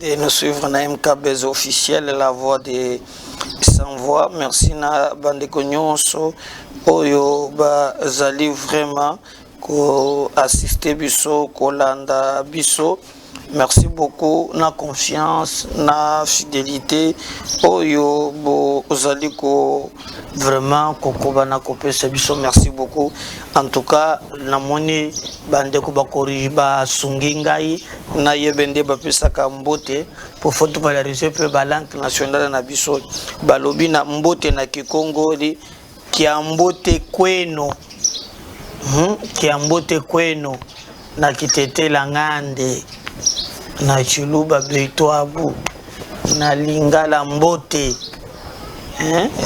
de nous suivre na MKBZ officiel, la voix de sans voix. Merci na bandeko nyonso oyo bazali vraiment ko assister biso kolanda biso. Merci beaucoup na confiance na fidélité oyo bozali ko vraiment kokoba na kopesa biso. Merci beaucoup. En tout cas namoni bandeko ba corrige ba sungi ngai na yebende ba pesa ka mbote pour faut valoriser pe ba langue nationale na biso balobi na mbote na Kikongo di kiambote kweno kiambote kweno na kitete la ngande na chiluba beitwabu na lingala mbote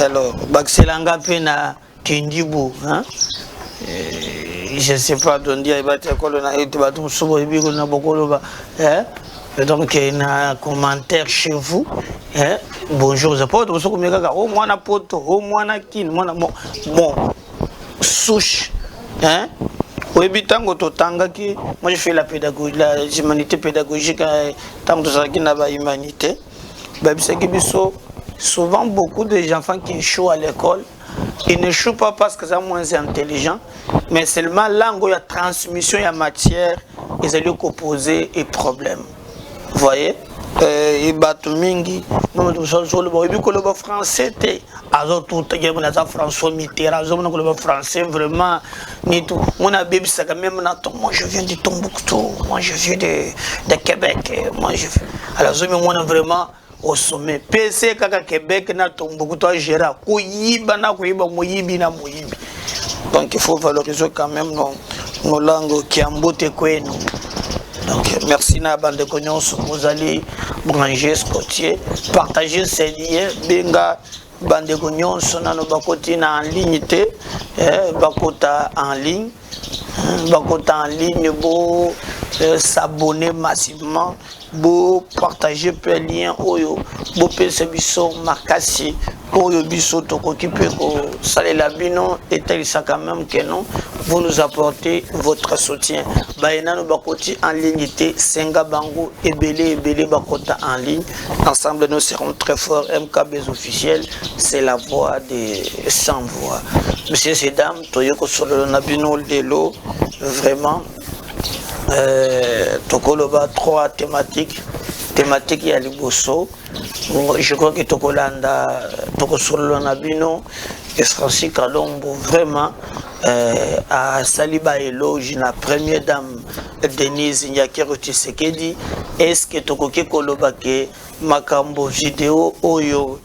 alors bakselanga pe na kindibu je sais pas d'on dire ibate kolona ete batum subo ibiko na bokolo ba donc na commentaire chez vous bonjour je porte vous comme kaka au mwana poto au mwana kin mwana bon souche oui, tango to tanga ki, moi je fais la pédagogie, la humanité pédagogique, tango to ça qui n'a pas humanité. Souvent beaucoup de enfants qui échouent à l'école, ils n'échouent pas parce qu'ils sont moins intelligents, mais seulement langue, la transmission, la matière, ils allaient opposer et problème. Vous voyez? Et Batumingi, nous le français, François Mitterrand, le français vraiment, ni tout. Mon abbé, moi je viens de Tombouctou, moi je viens de Québec, moi je viens. Alors, je me vraiment au sommet. PC, Kaka Québec, na Tombouctou, Gérard, Koyiba, na Koyiba, Moyibi, na Moyibi. Donc il faut valoriser quand même nos langues qui emboîtent quoi nous. Donc, merci na bande de vous allez brancher Scotier, partager ces liens, benga bande de na no bakoti na en ligne bakota en ligne, beau s'abonner massivement, beau partager peu lien oyo, beau pese biso makasi oyo biso tokoki pe ko salela bino et tel ça quand même que non vous nous apportez votre soutien. Baena no bakoti en ligne senga bango ebele bakota en ligne. Ensemble nous serons très forts. MKBZ officiel, c'est la voix des sans voix. Monsieur et dames, toyoko solo na bino lelo vraiment tokoloba trois thématiques ya liboso. Je crois que tokolanda tokosolo na bino et Francis Kalombo vraiment à Saliba éloge la première dame Denise Nyakero Tshisekedi. Est-ce que tokoki koloba ke makambo vidéo oyo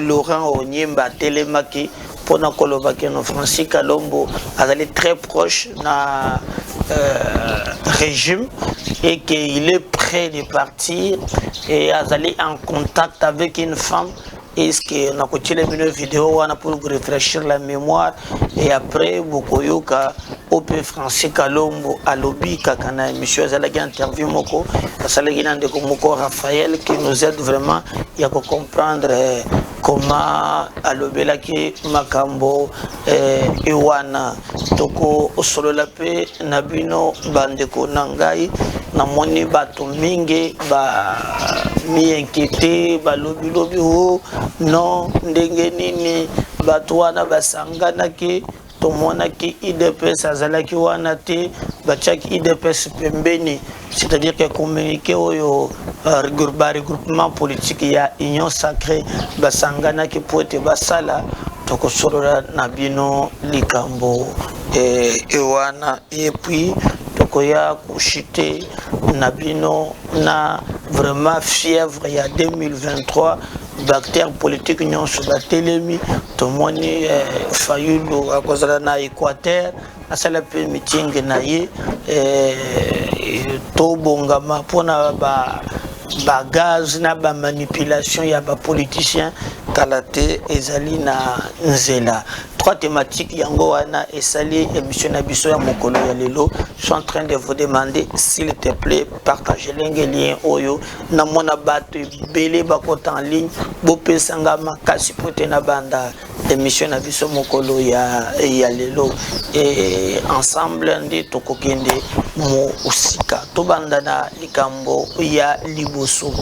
Laurent Onyemba telemaki pona koloba ke no Francis Kalombo azali très proche na régime et qu'il est prêt de partir et d'aller en contact avec une femme. Est-ce qu'on a continué une vidéo pour réfléchir la mémoire et après Bokoyoka Ope Francis Kalombo à lobby kakana monsieur Zalagi interview moko Zalagi nande moko Raphaël qui nous aide vraiment à comprendre comment alobela ki makambo ewana toko solo la pe nabino bandeko nangai na moni bato mingi ba mi inquiété ba lobi ho non ndenge nini bato wana basangana ki tomona ki IDPS azalaki wana te bachaki IDPS pembeni, c'est-à-dire que communiqué au regroupement politique il y a union sacrée basangana ki poete basala toko solola nabino likambo ewana et puis tokoya kushite nabino na vraiment fièvre il y a 2023 bactère politique union sur la télémi tomoni fayulu akozala na Équateur asala pe meeting na ye to bongama pona ba gaz na ba manipulation ya ba politicien kalate ezali na nzela. Trois thématiques yango wana esali émission na biso ya mokolo ya lelo. Je suis en train de vous demander s'il te plaît partagez les liens oyo na mona bato belé bakota en ligne bo pesanga makasi pote na banda émission na biso mokolo ya lelo et ensemble ndi tokokende mo usika tobandana likambo ya liboso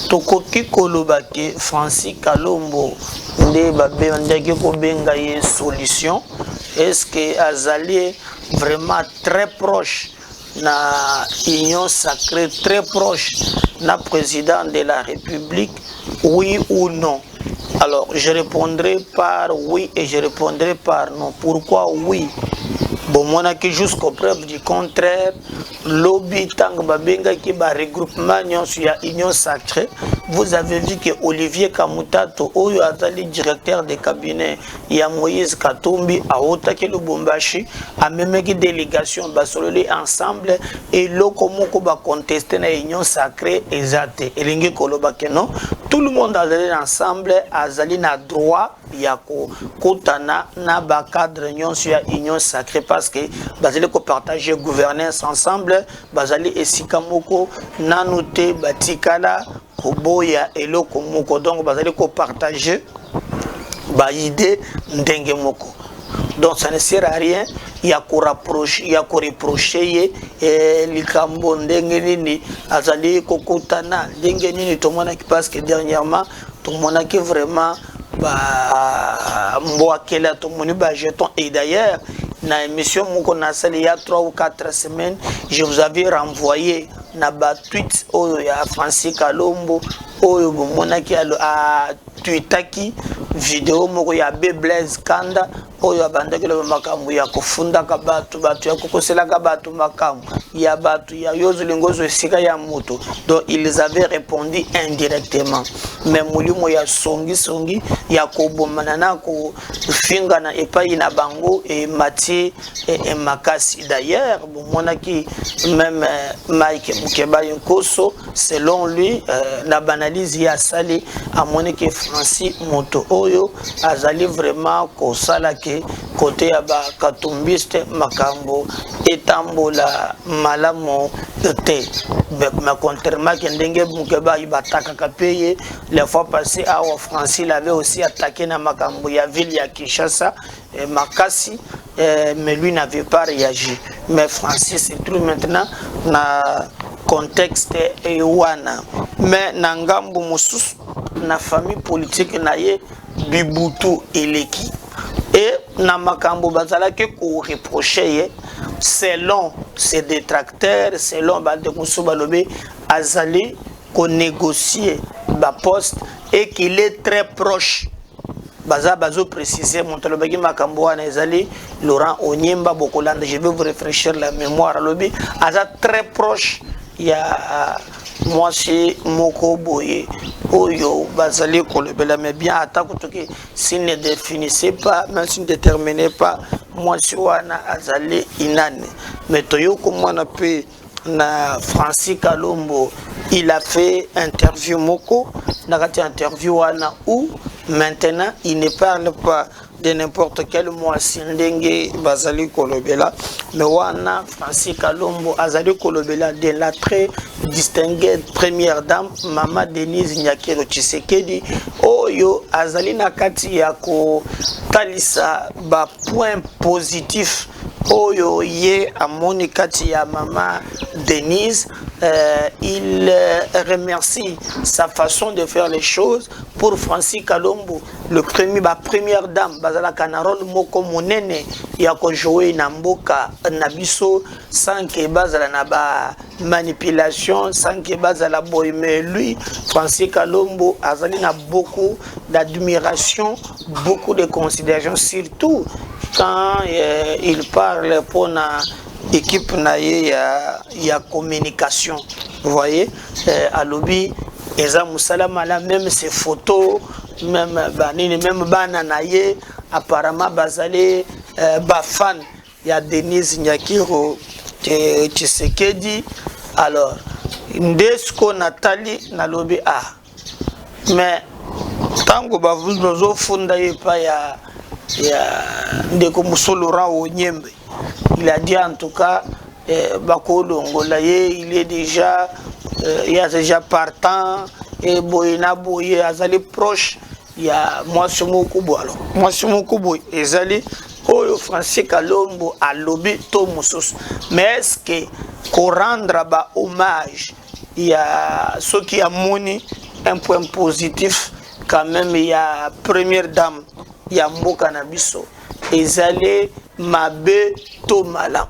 tokoki koloba ke Francis Kalombo nde babendaki kobenga ye solution. Est-ce que azali vraiment très proche na union sacrée, très proche na président de la République, oui ou non? Alors je répondrai par oui et je répondrai par non. Pourquoi oui? Bon, mon aki jusqu'au preuve du contraire, lobby tang babenga ki ba regroupement nyonso ya union sacrée. Vous avez vu que Olivier Kamutato, oyo azali directeur de cabinet ya Moïse Katumbi a otaki Lubumbashi, a même qui délégation basololi ensemble et loko moko ba contester na union sacrée ezate. Elingi koloba ke non, tout le monde azali ensemble, azali na droit ya kotana na ba cadre nyonso ya union sacrée parce que bazali ko partager gouvernance ensemble, bazali esika moko nanote batikala koboya eloko moko, donc bazali ko partager ba idée ndenge moko. Donc ça ne sert à rien ya ko rapprocher, ya ko reprocher likambo ndenge nini azali kokutana ndenge nini tomona ki parce que dernièrement tomona ki vraiment ba mboakela tomoni ba jeton. Et d'ailleurs na émission moko na sali il y a 3 ou 4 semaines je vous avais renvoyé na ba tweet oyo ya Francis Kalombo oyo monaki a tweetaki vidéo moko ya Blaise Kanda oyo abandaki le makambo ya kofunda ka batu ya kokosela ka batu makambo ya batu ya yozulingozo esika ya moto. Donc ils avaient répondu indirectement, mais mulimo ya songi ya kobomana na ko finga na epai na bango et Mathieu et Makasi. D'ailleurs monaki même Mike Mukeba Nkoso selon lui la banalise ya sali a moniki Francis Moto oyo azali vraiment ko sala ke côté ya ba katumbiste makambo etambola malamo te. Mais contrairement que ndenge Mukeba ibataka kapeye la fois passée à Francis il avait aussi attaqué na makambo ya ville ya Kinshasa Makasi, mais lui n'avait pas réagi. Mais Francis se trouve maintenant na contexte wana. Mais na ngambo mususu na famille politique na ye Bibutu Eleki et na makambo bazala ke ko reprocher selon ses détracteurs, selon Bande Moussou Balobé azali ko négocier ba poste et qu'il est très proche. Bazo préciser mon talobagi makambo wana ezali Laurent Onyemba Bokolanda. Je vais vous rafraîchir la mémoire lobby aza très proche ya moi c'est Moko Boye oyo bazali kolobela, mais bien attaque que s'il ne définissait pas, même s'il ne déterminait pas moi c'est wana azali inane. Mais toyo comme on a pu na Francis Kalombo il a fait interview moko nakati interview wana où maintenant il ne parle pas de n'importe quel mois sindenge bazali kolobela, mais wana Francis Kalombo azali kolobela de la très distinguée première dame Mama Denise Nyakero Tshisekedi oyo azali na kati ya ko talisa ba point positif oyo ye amoni kati ya Mama Denise. Il remercie sa façon de faire les choses pour Francis Kalombo, le premier, la première dame, Bazala Kanarol Moko Monene, Yako joué Namboka Nabiso, sans que Bazala Naba manipulation, sans que Bazala boy. Mais lui, Francis Kalombo, Azali n'a beaucoup d'admiration, beaucoup de considération, surtout quand il parle pour na équipe naie ya communication. Vous voyez, à lobby, Eza Moussalama là, même ses photos, même banini, même bananaye, apparemment bazali bafan, il y a Denise Nyakiro Tshisekedi. Alors, Ndesko Nathalie na lobby a. Mais tango bavuzo funda yepa ya ndeko Laurent Onyemba. Il a dit en tout cas, il est déjà, il y a déjà partant, et Boyna Boye, Azali proche, il y a moi sur mon kubo. Alors, moi sur mon kubo, Azali, Francis Kalombo a lobby Tomosos. Mais est-ce que qu'on rendre ba hommage. Il y a ceux qui ont moni un point positif quand même. Il y a première dame, il y a Mboka Nabiso. Ezale mabe to mala.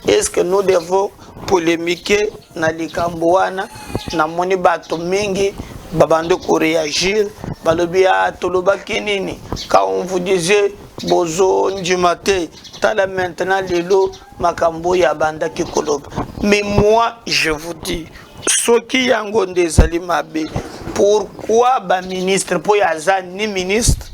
Est-ce que nous devons polémiquer na likambo wana na moni bato mingi babande ko réagir balobi a tolobaki nini quand on vous disait bozo njimate tala maintenant lelo makambo ya banda ki koloba. Mais moi je vous dis soki yango ndezali mabe, pourquoi ba ministre po yaza ni ministre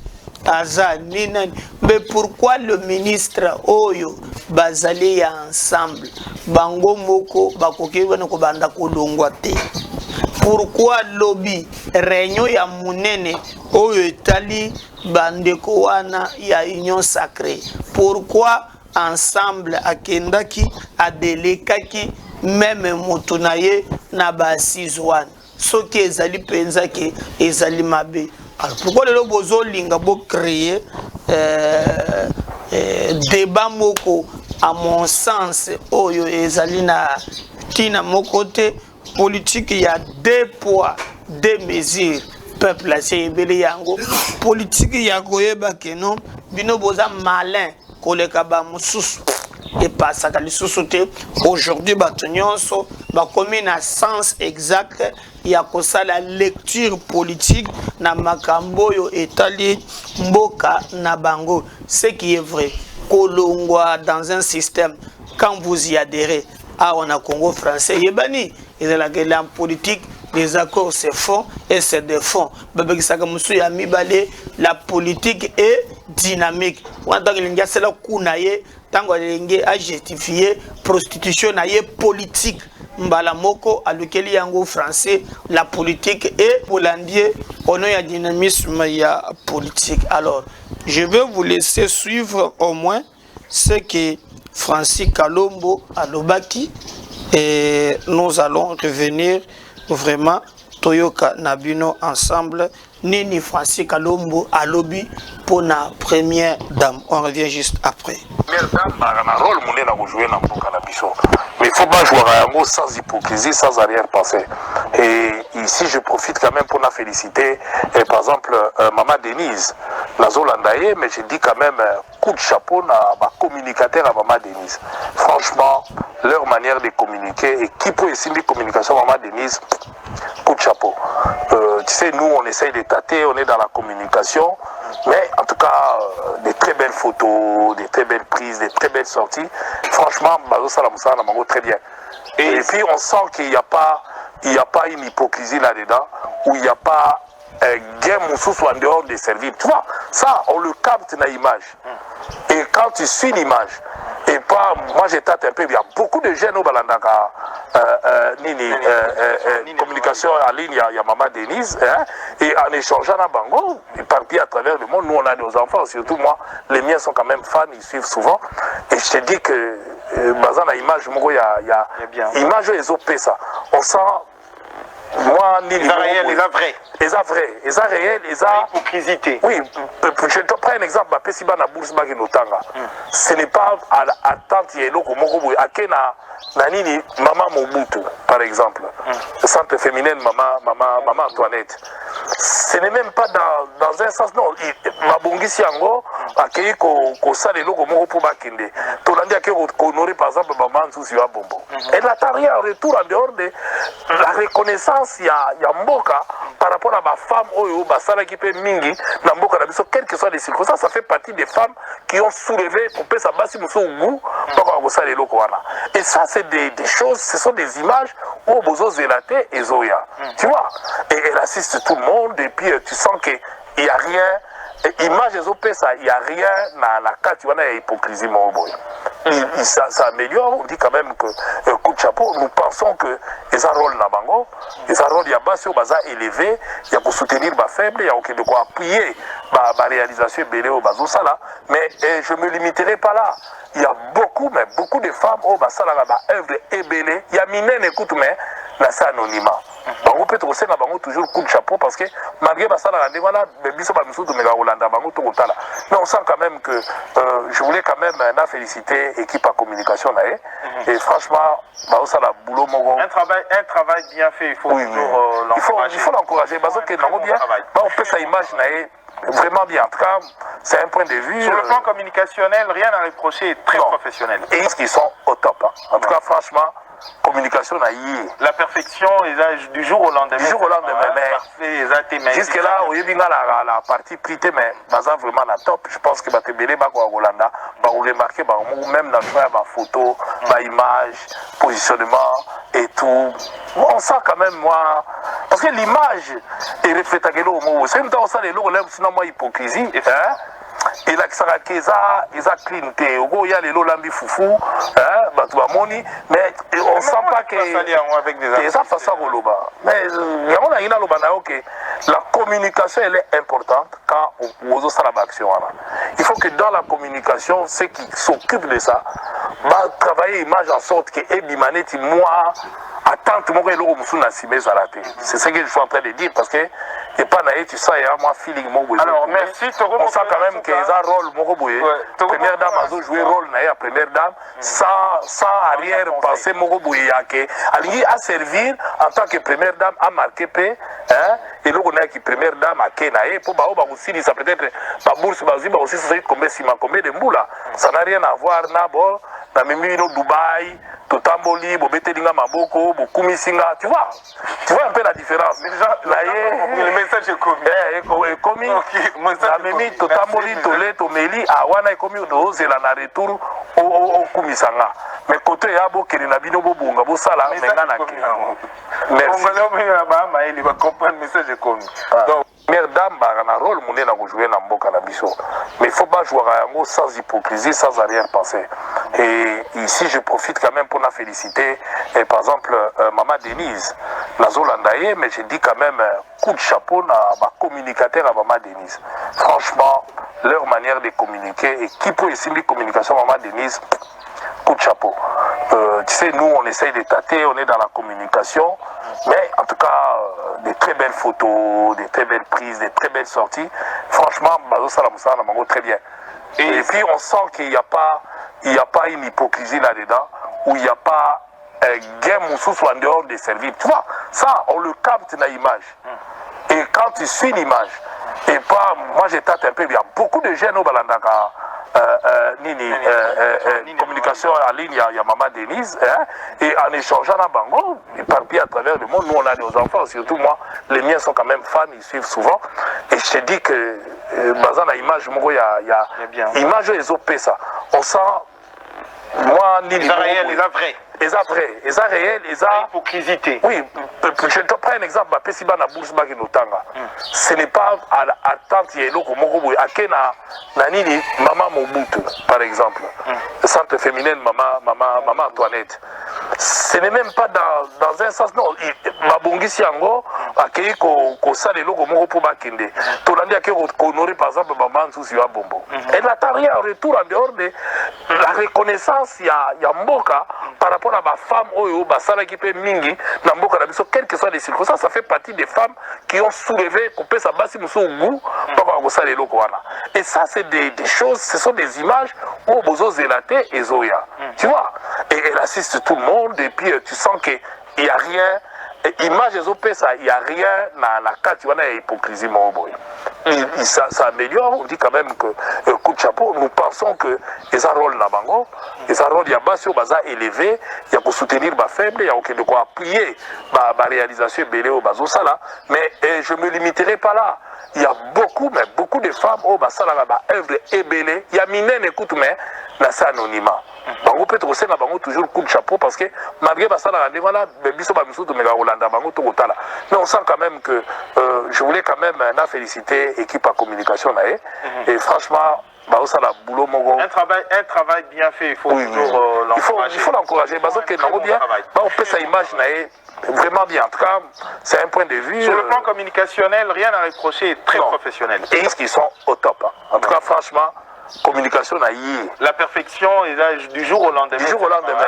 aza ni nani, mais pourquoi le ministre oyo bazali ya ensemble bango moko bakoki bana ko banda kolongwa te? Pourquoi lobby réunion ya munene oyo etali bandeko wana ya union sacrée? Pourquoi ensemble akendaki adelekaki même motunaye na basizwan soki ezali penza ke ezali mabe? Alors pourquoi le bozo linga bo créer débat moko à mon sens oyo ezali na tina moko te? Politique, il y a 2 poids, 2 mesures. Peuple, c'est ebele yango. Politique, il y a goyeba que non. Bino boza malin, kolekaba mususu. Et pas ça, kali susute. Aujourd'hui, batonionso, ba commune à sens exact. Il y a que ça la lecture politique na makambo yo etali mboka na bango. Ce qui est vrai. Kolongwa dans un système. Quand vous y adhérez, ah, on a Congo français, yebani. Et de la politique, les accords se font et se défont. La politique est dynamique. Tant que a justifié prostitution politique. Mbala moko à lequel yango français, la politique est hollandais, on a un dynamisme ya politique. Alors, je vais vous laisser suivre au moins ce que Francis Kalombo a lobaki. Et nous allons revenir vraiment Toyoka Nabino ensemble. Nini Francis Kalombo à lobby pour la première dame. On revient juste après. Première dame a un rôle monnaie à jouer dans le Canabiso. Mais il ne faut pas jouer à un mot sans hypocrisie, sans arrière-pensée. Et ici, je profite quand même pour la féliciter. Et par exemple, Maman Denise, la Zolandaye, mais je dis quand même coup de chapeau à ma communicateur à Maman Denise. Franchement, leur manière de communiquer et qui peut essayer de communication Maman Denise, coup de chapeau. Tu sais, nous, on essaye de tâter, on est dans la communication, mais en tout cas, des très belles photos, des très belles prises, des très belles sorties. Franchement, Bazo Salamoussa Namango, très bien. Et puis, on sent qu'il n'y a pas une hypocrisie là-dedans, où il n'y a pas gain moussous en dehors des services. Tu vois, ça, on le capte dans l'image. Et quand tu suis l'image, et pas, moi j'ai tâté un peu, il y a beaucoup de jeunes au Balandaka, communication en ligne, il y a Maman Denise, hein, et en échangeant à Bango, éparpillé à travers le monde, nous on a nos enfants, surtout moi, les miens sont quand même fans, ils suivent souvent, et je te dis que, dans la image, il y a image et ça, on sent. Moi, ni les réels, les vrais. Les vrais, les réels, les hypocrisie. Oui, je te prends un exemple. Ce n'est pas à l'attente à Maman Mobutu, par exemple. Le centre féminin Maman Antoinette. Ce n'est même pas dans un sens, non. Mabongi Siango, accueilli qu'au salé logo pour Bakinde. Tolandi accueilli honorer par exemple Maman Sousia Bombo. Elle n'attend rien en retour en dehors de la reconnaissance, il y a Mboka par rapport à ma femme, Oyo, Basara qui peut Mingi, na Mboka na biso, quelles que soient les circonstances, ça fait partie des femmes qui ont soulevé, coupé sa basse, Mousso Ougou, et ça, c'est des choses, ce sont des images où Bozo Zélate et Zoya. Tu vois, et elle assiste tout le monde, et puis tu sens qu'il n'y a rien. Image des OP, il n'y a rien dans la carte, tu vois, il y a hypocrisie, mon boy. Ça améliore, on dit quand même que coup de chapeau, nous pensons que les rôles dans Bango, les rôles, il y a bas sur bazar élevé, il y a pour soutenir les faibles, il y a de quoi appuyer la réalisation belé au bazou ça là, mais je ne me limiterai pas là. Il y a beaucoup, de femmes au bazar là, œuvre ébélée, il y a minen écoute, mais là c'est anonymat. bango peut aussi na bango toujours coup de chapeau parce que malgré ça la rendez voilà biso ba misu to mega Rolanda bango to kotala mais on sent quand même que je voulais quand même féliciter équipe à communication là et franchement bah ça la boulot mon un travail bien fait, il faut toujours l'encourager. Il faut l'encourager parce que non bien bah on peut sa image là vraiment bien. En tout cas, c'est un point de vue. Sur le plan communicationnel, rien à reprocher, très professionnel. Et ils sont au top. Hein. En tout cas, franchement, communication a y la perfection du jour au lendemain. Du jour au lendemain, mais jusque là, au début, la partie prité, mais baza vraiment la top. Je pense que Batebele Bako Rolanda, va remarquer, même dans la photo, l'image, positionnement et tout. On sent quand même, moi, parce que l'image est reflétée au mot. C'est une temps ça, les lots, sinon, moi, hypocrisie. Et là, ça a clean. Il y a les lolambi foufou, mais on ne sent pas que ça fasse ça. Mais la communication elle est importante quand on ose faire l'action. Il faut que dans la communication, ceux qui s'occupent de ça, travailler l'image en sorte que Ebimaneti, moi, attente, c'est ce que je suis en train de dire parce que et pas naïf, tu sais, moi, feeling, alors, merci, on sent quand même qu'ils ont un rôle, première dame a joué rôle, la première dame, sans arrière-pensée, elle a servir en tant que première dame, à marquer, et là, on a qui première dame à Kenaï, pour aussi, ça peut être, la bourse, aussi, ça combien de mboula. Ça n'a rien à voir, d'abord, dans le Dubaï, Totamboli, Bobetelinga Maboko, Bokumisinga, tu vois un peu la différence. Le message est commis. La Mimi, Totamboli, Tolé, Tomeli, Awana est commis au Zela na retour au Kumisanga. Mais côté Yabo, Kirinabino Bobunga, Bosala, Mengana. Merci. Il va comprendre le message est commis. Mère dame, un rôle, mon nez n'a pas joué dans le Boka Nabiso. Mais il ne faut pas jouer à un sans hypocrisie, sans arrière-pensée. Et ici, je profite quand même pour la féliciter. Et par exemple, Maman Denise, Nazolandaye, mais je dis quand même coup de chapeau à ma communicateur à Maman Denise. Franchement, leur manière de communiquer, et qui peut essayer de communication, Maman Denise, coup de chapeau. Tu sais, nous, on essaye de tâter, on est dans la communication, mais en tout cas, des très belles photos, des très belles prises, des très belles sorties. Franchement, Bazo Salamoussa, très bien. Et puis, on sent qu'il n'y a pas une hypocrisie là-dedans, où il n'y a pas un gain moussou en dehors des services. Tu vois, ça, on le capte dans l'image. Et quand tu suis l'image, et pas, moi, je tâte un peu, il y a beaucoup de jeunes au Balandaka. Communication en ligne, il y a Maman Denise, et en échangeant à Bango, éparpillé à travers le monde, nous on a des enfants, surtout moi, les miens sont quand même fans, ils suivent souvent, et je te dis que dans la image, il y a image et les ça. On sent, moi, les réels, les vrais. Les vrais, les réels, les hypocrisie. Oui, je te prends un exemple, ce n'est pas à tante Yelo comme Nanini, Maman Mobutu, par exemple, le centre féminin Maman Antoinette. Ce n'est même pas dans un sens, non, Babongi Siango, accueilli qu'au sein de l'eau pour Bakinde. Tolandi a honoré par exemple Maman Sousia Bombo. Elle n'attend rien en retour en dehors de la reconnaissance, il y a Mboka par rapport à ma femme, Basala qui peut Mingi, Namboka Nabiso, quelles que soient les circonstances, ça fait partie des femmes qui ont soulevé, coupé sa basse, Moussou, et ça, c'est des choses, ce sont des images où Bozo Zelaté et Zoya. Tu vois, et elle assiste tout le monde, et puis tu sens qu'il n'y a rien. Image des OP, il n'y a rien dans la carte, tu vois, il y a hypocrisie, ça améliore, on dit quand même que coup de chapeau, nous pensons que les rôles dans Bango, les rôles, il y a bas sur Baza élevé, il y a pour soutenir ma faible, il y a de quoi appuyer ma réalisation belé au Bazo Sala, mais je ne me limiterai pas là. Il y a beaucoup de femmes au Basala, œuvre ébélée, il y a Minen, écoute, mais là, c'est anonymat. Bango peut aussi na bango toujours coup de chapeau parce que malgré basala voilà biso ba misu to mega Rolanda bango to kotala mais on sent quand même que je voulais quand même féliciter équipe à communication là et franchement bah ça la boulot mogo un travail bien fait il faut toujours l'encourager. Il faut l'encourager parce que nango bien bah on peut sa image là vraiment bien en tout cas c'est un point de vue sur le plan communicationnel rien à reprocher très professionnel et ils sont au top en tout cas franchement communication na yé. La perfection est du jour au lendemain. Du jour au lendemain,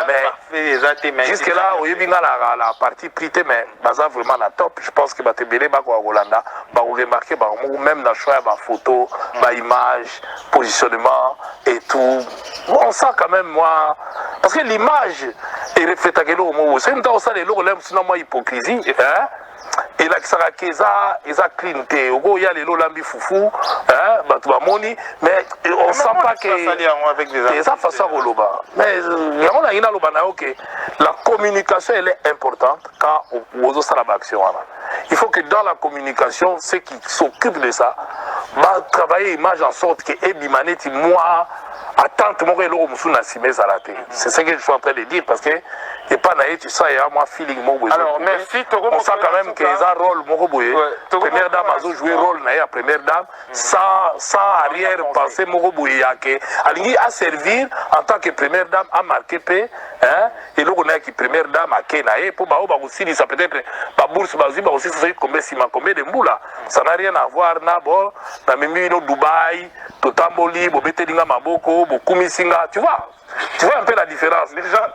mais jusque là, au Yébinga, la partie prité, mais baza vraiment la top. Je pense que Batebele, Holanda, remarquer, même dans le choix, photo, image, positionnement et tout. On sent quand même, moi, parce que l'image est reflétée à l'eau. C'est une temps où ça, les lots, sinon, moi, hypocrisie. Et là, ça a clean. Il y a les lots lambi foufou, mais on sent pas que ça façon à mais la communication elle est importante quand on ose faire l'action. Il faut que dans la communication, ceux qui s'occupent de ça, travailler l'image en sorte que Ebimaneti, moi, attente mon relou c'est ce que je suis en train de dire parce que et pas naïf tu sais moi feeling mon alors merci on sent quand même que ça rôle mon première dame a joué rôle naïf première dame sans arrière penser mon que à servir en tant que première dame à marquer paix et là on a qui première dame à Kenaï pour aussi ça peut-être pas bourse aussi combien de moula ça n'a rien à voir n'abord dans même Dubaï Totamboli Bobetelinga Maboko Bokumisinga tu vois un peu la différence les gens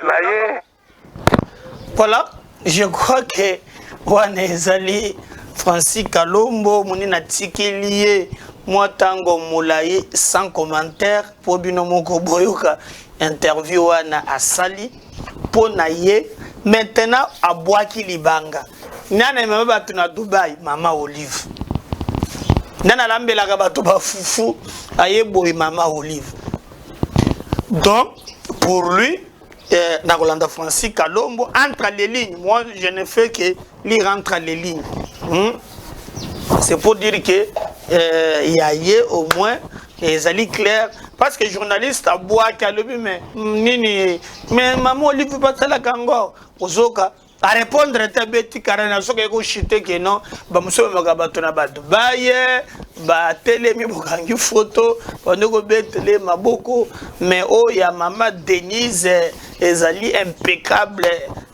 voilà je crois que Wanezali Francis Kalombo Mounina Tikilié moi tango moulaye sans commentaire pour binomoko boyoka interview wana asali pour naye maintenant à Boaki Libanga nana mama batu na Dubaï mama Olive nana lambela ka batu ba fufu aye boy mama Olive donc pour lui Nakolanda Francis Kalombo entre les lignes moi je ne fais que lire entre les lignes c'est pour dire que il y a au moins les alliés clairs parce que journaliste à bois Kalobi mais nini mais maman Olive pas la kango ozoka à répondre à ta bête carrément ce que vous chitez que non bah monsieur magabatona ba Dubaï ba télé mi bokangi photo on go betele maboko mais oh ya maman Denise ezali impeccable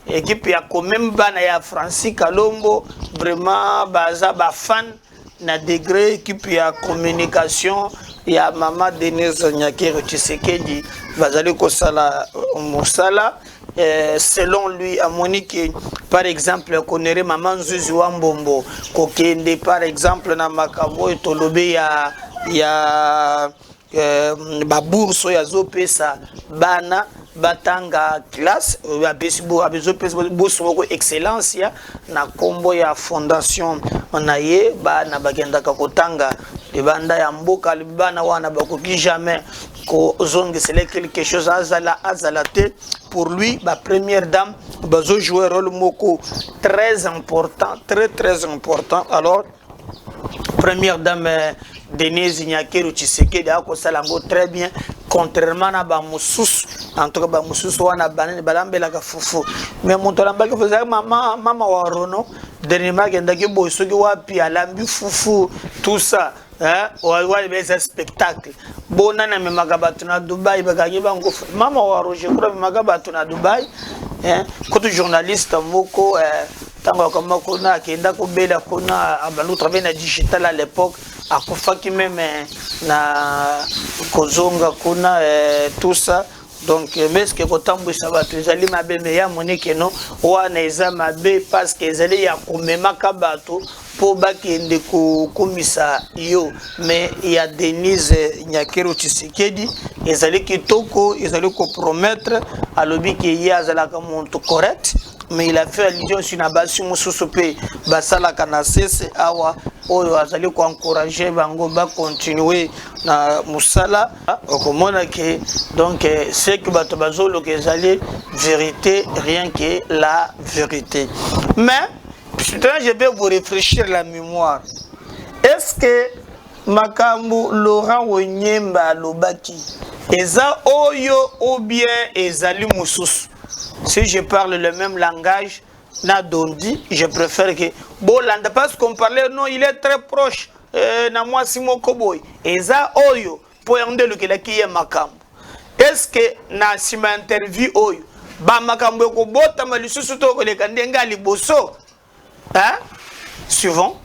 équipe ya quand même bana ya Francis Kalombo vraiment baza ba fan na degré équipe ya communication ya maman Denise Nyakero Tshisekedi bazali ko sala mosala selon lui à Monique par exemple connaît maman Zuzu Wambombo kokende par exemple na makabo etolobe ya ba bourse ya zopesa bana batanga classe abesibo abezopesa bourse moko excellence ya na kombo ya fondation onaye bana bagenda kotanga libanda ya mboka libana wana bakoki jamais ko zongisele quelque chose azalate pour lui la première dame bazo jouer rôle moko très important très important alors première dame Denise Nyakero Tshisekedi a kosalango très bien contrairement à Bamoussous en tout cas Bamoussous wana balambela ka fufu mais montolamba que faisait maman warono dernièrement genda ki bosoki wapi alambi fufu tout ça hein ouais mais spectacle bona na me magabatu na Dubaï bagaki bango maman waro je crois me magabatu na Dubaï hein côté journaliste moko tango comme kuna kenda ko bela kuna abalu travailler na digital à l'époque akufaki même na kozonga kuna tout ça donc mais ce que kotambu sabatu ezali mabe me ya monike no wana eza mabe parce que ezali ya komema kabato po bakende ko komisa yo mais il y a Denise Nyakero Tshisekedi ezali kitoko ezali ko promettre alobi que ya azala ka monto correct mais il a fait allusion sur la base mususupe basala kana sese awa oyo azali ko encourager bango ba continuer na musala okomona que donc c'est que bato bazolo que ezali vérité rien que la vérité mais je vais vous réfléchir la mémoire est-ce que makambu Laurent Wonyemba lobaki eza oyo ou bien ezali mususu. Si je parle le même langage, Nadondi, je préfère que Bolanda, parce qu'on parlait, non, il est très proche. Na moi, Simon Koboy. Et ça, Oyo, pour y le qui est Makam. Est-ce que na si ma interview Oyo, ba Makam ko bota malisusu to ko le kandenga liboso. Hein? Suivant.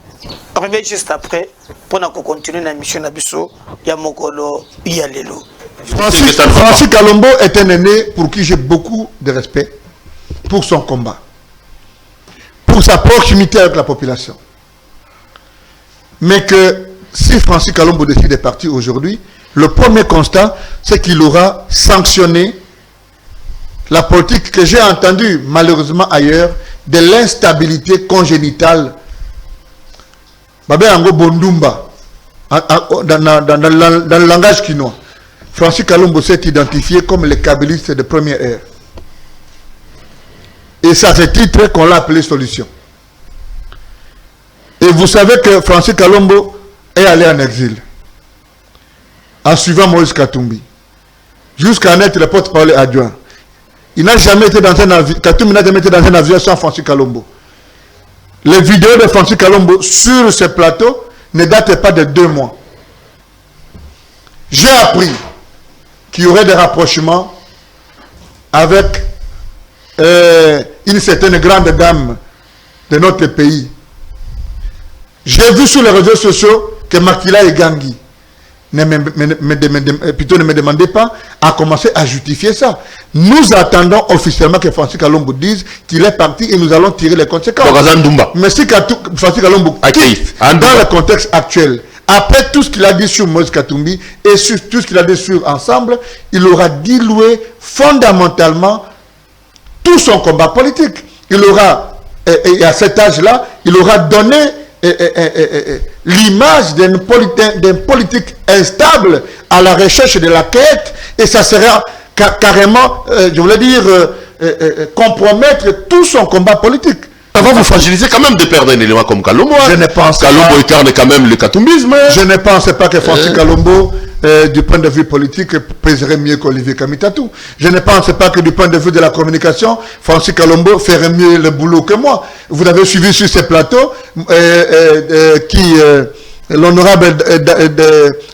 Reviens juste après pour continuer la mission Nabiso Yamokolo Yalelo. Francis Kalombo est un aîné pour qui j'ai beaucoup de respect pour son combat, pour sa proximité avec la population. Mais que si Francis Kalombo décide de partir aujourd'hui, le premier constat, c'est qu'il aura sanctionné la politique que j'ai entendue malheureusement ailleurs de l'instabilité congénitale. Babé Ango Bondumba, dans le langage quinois, Francis Kalombo s'est identifié comme le kabyliste de première ère. Et c'est à ce titre qu'on l'a appelé solution. Et vous savez que Francis Kalombo est allé en exil en suivant Moïse Katumbi jusqu'à en être le porte-parole adjoint. Il n'a jamais été dans un avion. Katumbi n'a jamais été dans un avion sans Francis Kalombo. Les vidéos de Francis Kalombo sur ce plateau ne datent pas de 2 mois. J'ai appris qu'il y aurait des rapprochements avec une certaine grande dame de notre pays. J'ai vu sur les réseaux sociaux que Makila et Gangui ne me demandez pas à commencer à justifier ça. Nous attendons officiellement que Francis Kalombo dise qu'il est parti et nous allons tirer les conséquences. Mais si Francis Kalombo quitte dans le contexte actuel, après tout ce qu'il a dit sur Moïse Katumbi et sur tout ce qu'il a dit sur Ensemble, il aura dilué fondamentalement tout son combat politique. Il aura, et à cet âge-là, il aura donné l'image d'une politique instable à la recherche de la quête, et ça sera carrément, je voulais dire, compromettre tout son combat politique. Ça va vous fragiliser quand même de perdre un élément comme Kalombo. Je ne pense pas. Kalombo incarne quand même le katumbisme. Je ne pense pas que Francis Kalombo, du point de vue politique, pèserait mieux qu'Olivier Kamitatou. Je ne pense pas que du point de vue de la communication, Francis Kalombo ferait mieux le boulot que moi. Vous avez suivi sur ces plateaux l'honorable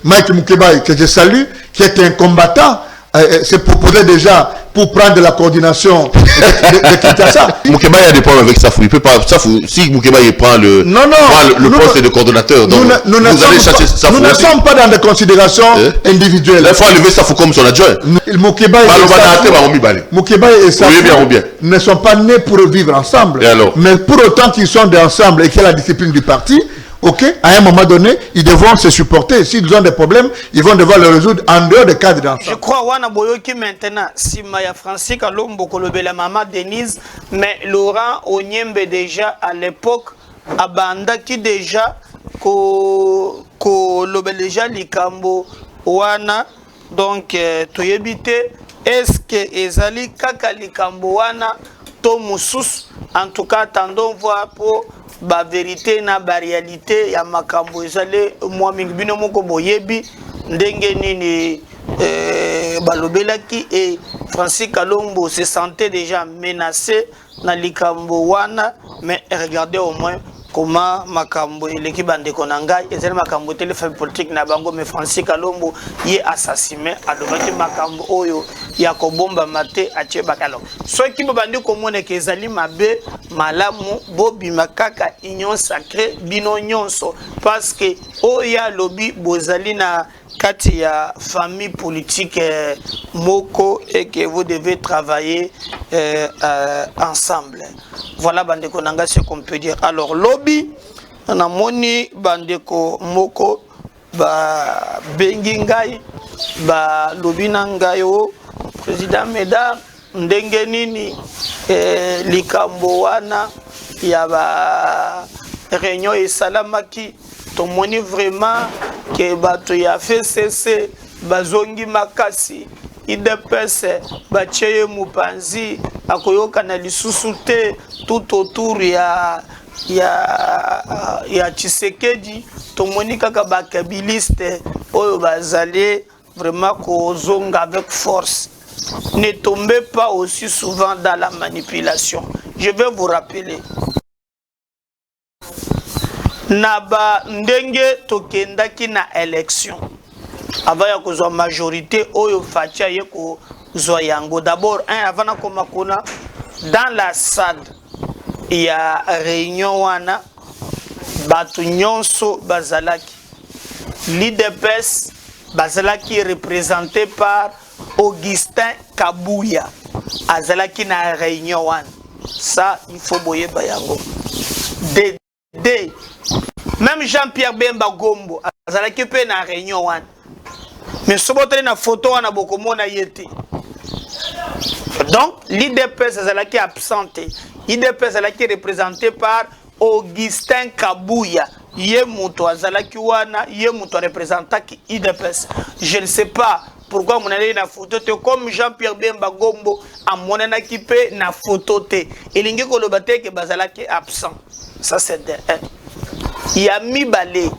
Mike Moukebaï, que je salue, qui est un combattant, se proposait déjà pour prendre la coordination de Kinshasa. Moukebaï a des problèmes avec Safou. Il peut pas. Safou, si Moukebaï prend le poste de coordonnateur, donc nous ne sommes pas dans des considérations individuelles. Il faut enlever Safou comme son adjoint. Moukebaï et Safou ne sont pas nés pour vivre ensemble. Mais pour autant qu'ils sont ensemble et qu'il y a la discipline du parti, ok, à un moment donné, ils devront se supporter. S'ils ont des problèmes, ils vont devoir les résoudre en dehors des cadres d'ensemble. Je crois Wana Boyoki maintenant, si Maya Francis Kalombo Kolobe la maman Denise, mais Laurent Onyembe déjà à l'époque, Abanda qui déjà Kolobe déjà Likambo Wana, donc Toyebite, est-ce que Ezali Kaka Likambo Wana, Tomoussous, en tout cas, attendons voir pour ba vérité na ba réalité ya makambo ezale moi mingi bino moko boyebi ndenge nini balobelaki et Francis Kalombo se sentait déjà menacé na likambo wana, mais regardez au moins comment makambo eleki bande konanga ezali makambo téléphone politique na bango, mais Francis Kalombo ye assassiné alobaki makambo oyo ya kobomba mate atie bakalo ceux qui bandi komone ke ezali mabe malamu bobima kaka union sacrée bino nyonso, parce que oya lobi bozali na kati ya famille politique moko et que vous devez travailler ensemble. Voilà bandeko nanga ce qu'on peut dire. Alors lobby na moni bandeko moko ba bengi ngai ba lobby na ngai o président Médard ndenge nini likambo wana ya ba réunion esalamaki tomoni vraiment que bato ya FCC bazongi makasi IDPS bacheye mupanzi akoyoka na lisusu te tout autour ya Tshisekedi, tomoni kaka bakabiliste oyo bazali vraiment kozonga avec force. Ne tombez pas aussi souvent dans la manipulation. Je vais vous rappeler. Naba ndenge tokendaki na élection avant ya kozwa majorité oyo fatia ye kozwa yango. D'abord avant na komakona dans la salle il y a réunion wana batu nyonso bazalaki. L'IDPS bazalaki représenté par Augustin Kabouya. Azalaki na réunion wan. Ça, il faut boyer bayango. Même Jean-Pierre Bemba Gombo, azalaki pe na réunion wan. Mais sobote na photo wana bokomona yete. Donc, l'IDPS azalaki absenté. L'IDPS azalaki représenté par Augustin Kabouya. Yé muto azalaki wana, yé muto représentant qui IDPS. Je ne sais pas pourquoi mon allé na photo te comme Jean-Pierre Bemba Gombo a mon équipé na photo te. Et l'ingi kolobate que bazalaki absent. Ça c'est de un. Yami balé.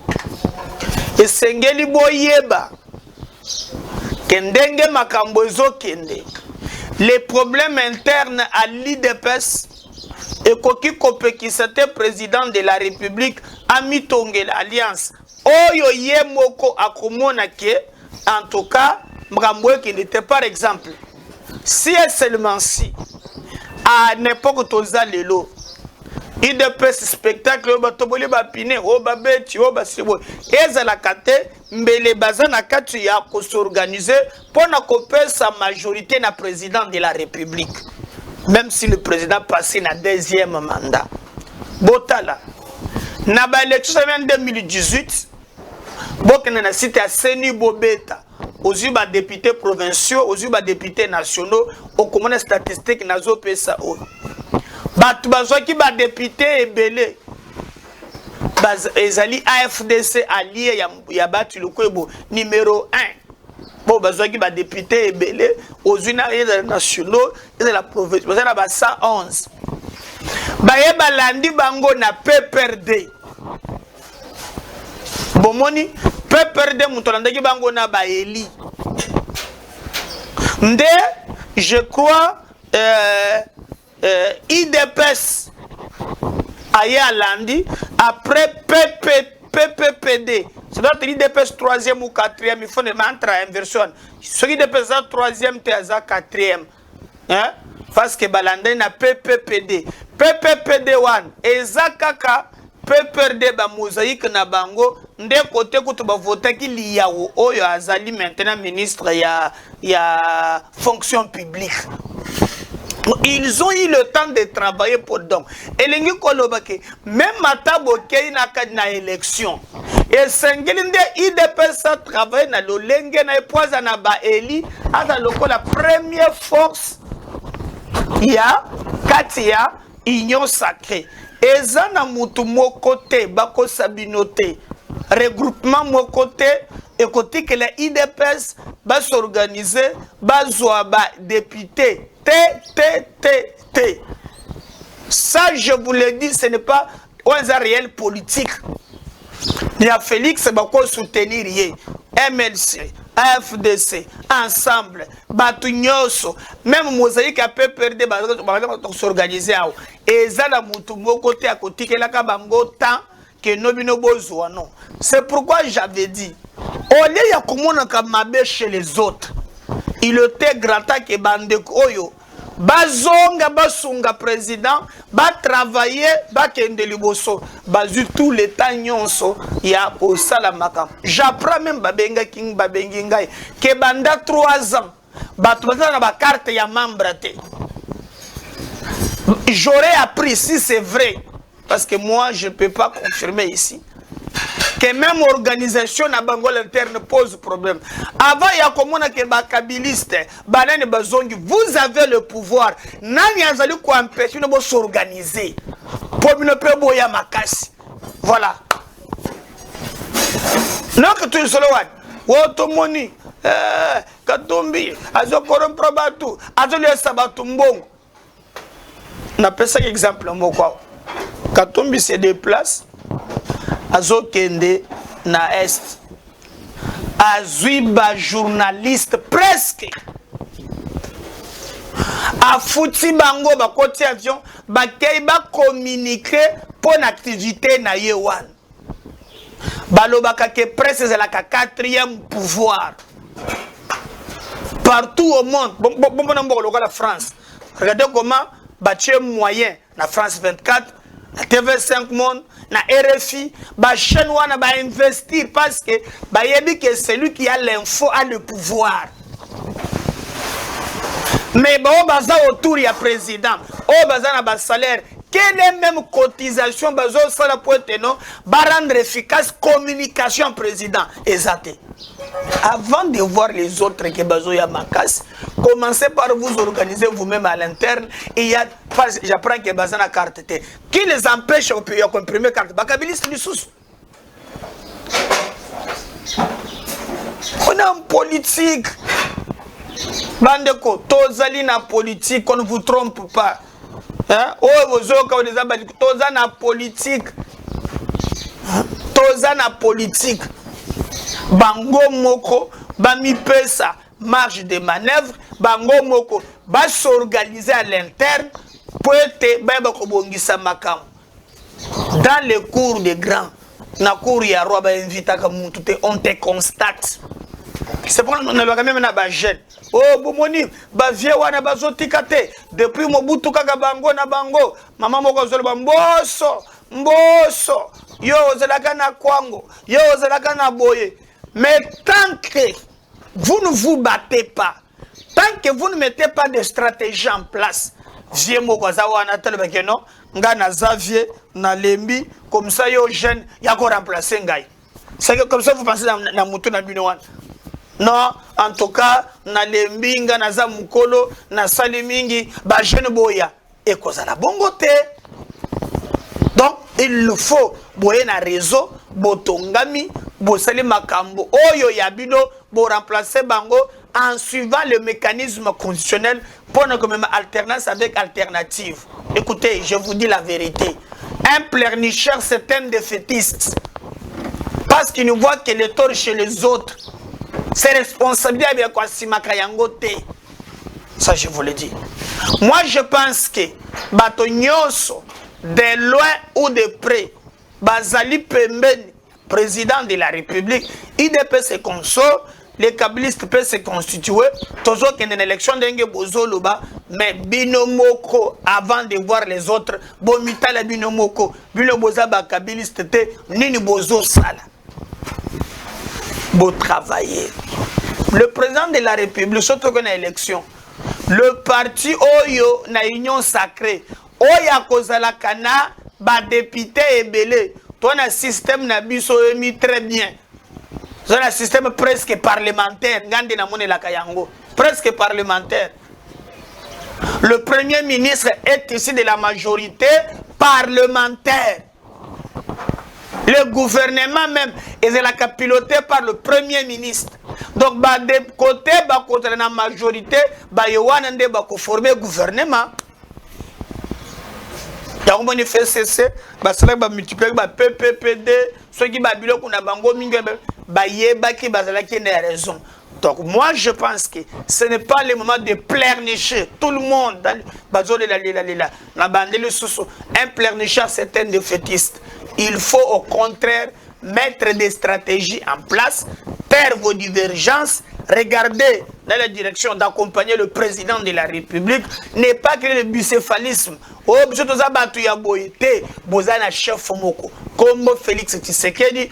Et sengeli boyeba. Kendenge makambozo kende. Les problèmes internes à l'IDPS et Koki Kopeki, c'était président de la République, Ami Tonge l'Alliance. Oyo ye moko akomona ke, en tout cas, Mramboue qui n'était par exemple, si et seulement si, à n'importe toza lelo, IDPS spectacle, batoboli bapine, babeti, basibo, ezalakate, mbele bazana katu ya ko s'organiser pour na couper sa majorité na président de la République. Même si le président passé na deuxième mandat. Botala. Na ba élection en 2018, bokena na cité à Seni Bobeta, aux ba députés provinciaux, aux ba députés nationaux, au commune statistique nazo pesa o. Batu bazwaki ba député ebele. Ezali AFDC allié ya batu lokwebo numéro 1. Bon, bazwaki ba député ebele aux unités nationaux et de la province. Bazana ba 111. Baye balandi bango na PPRD. Bomoni PPRD mutolandaki bango na ba Eli. Nde je crois IDPS aye alandi après PPPD. C'est notre IDPS 3e ou 4e, il faut entrer en inversion. Ce qui IDPS 3e, c'est 4e. Hein? Parce que Balandé na PPPD. PPPD 1, Ezakaka, PPRD ba mosaïque na bango, nde côté que ba voter qui liawo, oyo azali maintenant ministre ya fonction publique. Ils ont eu le temps de travailler pour donc. Et les kolobake, même matabo kei na élection. Et sengeli nde IDPS a travaillé na lolenge na epoza na ba Eli, ata loko la première force ya katia union sacrée. Eza na mutu moko te bako sabinote. Regroupement moko te et côté que la IDPS va s'organiser, va ba député T. Ça, je vous le dis, ce n'est pas un réel politique. Il y a Félix Bako soutenir MLC, AFDC, ensemble, Batunyoso, même Mosaïque a peu perdu, s'organiser. Et ça, la moutou, côté à côté, que la kabango tant que nos besoins. Non. C'est pourquoi j'avais dit, au lieu de comment chez les autres, il était grand temps que Bandeko Oyo, Bazonga Basunga président, ba travailler, ba kende liboso, bazu tout les temps nyonso, ya au salamaka. J'apprends même Babenga King Babengingai, que banda 3 ans, batouza na ba carte ya membre te. J'aurais appris si c'est vrai, parce que moi je ne peux pas confirmer ici. Que même organisation na Bangol interne pose problème. Avant, il y a comme on a que bakabiliste, banane bazongi, vous avez le pouvoir. Nani azali ko empêcher de s'organiser. Pour ne pas boya makasi. Voilà. Non que tu es solo wan. Wotomoni, Katumbi, azo corrompre batu, azo le sabatu mbongo. Na pesa exemple moko. Katumbi se déplace. Azo kende na est azuiba journaliste presque a fouti bango ba côté avion ba kei ba communiquer pour l'activité na yewan balobaka que presse c'est la 4e pouvoir partout au monde bon la France regardez comment bâtir moyen la France 24 na TV5 Monde, na RFI, ba chaîne wana ba investir parce que ba yebi que celui qui a l'info a le pouvoir. Mais ba o baza autour ya président, o baza na ba salaire, quelle est même cotisation bazo sala pour non, ba rendre efficace communication président exact. Avant de voir les autres que bazo ya makas, commencez par vous organiser vous-même à l'interne. Et il y a, j'apprends que baza na carte T. Qui les empêche au pays à comprimer carte? Bakabilis les sous. On est en politique. Bandeko, tozali na politique, on ne vous trompe pas. Hein? Oh, vous avez toza na politique. Toza na politique. Bango moko, bami pesa, marge de manœuvre, bango moko, ba s'organiser à l'interne, pour être baba kobongisa makam. Dans les cours des grands, na cour ya roi ba invita comme on te constate. C'est pour nous on a même na ba jeune. Oh bomoni, ba vieux wana bazotikate depuis Mobutu kaka bango na bango, maman moko zolo ba mboso, yo ozalaka na kwango, yo ozalaka na boye. Mais tant que vous ne vous battez pas, tant que vous ne mettez pas de stratégie en place, vieux mokozawa na tel bekeno, nga na Xavier, na Lembi, comme ça yo jeune, ya ko remplacer ngai. C'est que comme ça vous pensez na mutu na bino wana. Non, en tout cas, na Lembi nga na za mukolo, na salimingi, ba jeune boya, et kozala bongo te. Donc, il faut boyer na réseau, botongami, bosali makambo, oyo yabino, bo remplacer bango en suivant le mécanisme constitutionnel pour une même alternance avec alternative. Écoutez, je vous dis la vérité. Un pleurnicheur, c'est un défaitiste. Parce qu'il ne voit que les torts chez les autres. C'est responsabilité avec quoi si makayangote. Ça, je vous le dis. Moi, je pense que Batonyoso, de loin ou de près, Bazali Pemben, président de la République, IDP se console, les kabbalistes peuvent se constituer, toujours qu'il y a une élection d'Enge Bozoloba, mais Binomoko, avant de voir les autres, Bomita la Binomoko, Binomozaba kabbaliste, Nini Bozo Sala. Beau travailler. Le président de la République, surtout qu'on a élection, le parti Oyo, na union sacrée, Oya Kozala Kana, ba député et belé. Toi, un système n'a mis très bien. C'est un système presque parlementaire. Presque parlementaire. Le premier ministre est ici de la majorité parlementaire. Le gouvernement même est piloté par le premier ministre. Donc, de côté, la majorité, il faut former le gouvernement. Il y a un manifeste, il multiplié par PPPD, ceux qui ont bango raison. Donc moi je pense que ce n'est pas le moment de pleurnicher tout le monde. Un pleurnicheur c'est un défaitiste. Il faut au contraire mettre des stratégies en place, taire vos divergences, regarder dans la direction d'accompagner le président de la République, ne pas créer le bicéphalisme. Chef Moko, comme Félix Tshisekedi,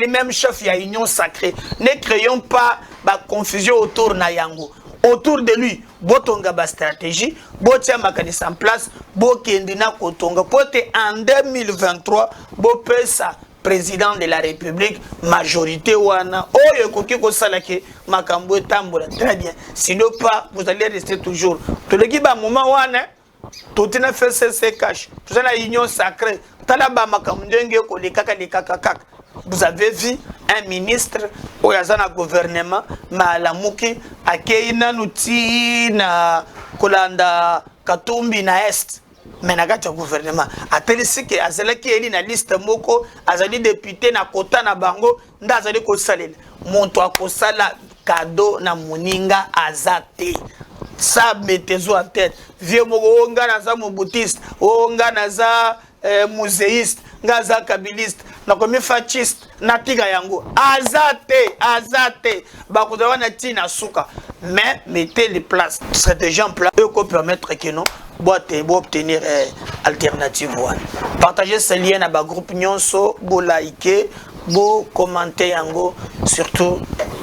même chef de l'Union sacrée. Ne créons pas la confusion autour de Yango. Autour de lui, botonga ba stratégie, botia makanisa en place, bokendina kotonga pote en 2023, bopesa président de la République, majorité wana, oyo koki ko salake makambo tambola très bien. Sinon pas, vous allez rester toujours. Tout le qui ba moment wana, tout na fait se cache. Tout ça la union sacrée. Talaba makambo ndenge ko le kaka. Vous avez vu un ministre au yazana gouvernement malamuki akeina nuti na kolanda katumbi na est menagacha gouvernement atelisi ke azalaki eli na liste moko azali député na kota na bango nda azali ko salela monto akosala cadeau na muninga azate ça mettez-vous en tête vieux moko onga na za moboutiste onga na za muséiste ngaza kabbaliste na komi fasciste na tiga yango azate bakuzawa na tina suka mais mettez les places stratégie en place eux ko permettre que non obtenir alternative one. Partagez ce lien à groupe nyonso, bo liker, bo commenter yango, surtout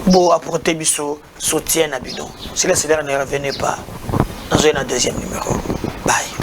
bo apporter biso soutien à bidon. Si la ne revenez pas, dans un deuxième numéro. Bye.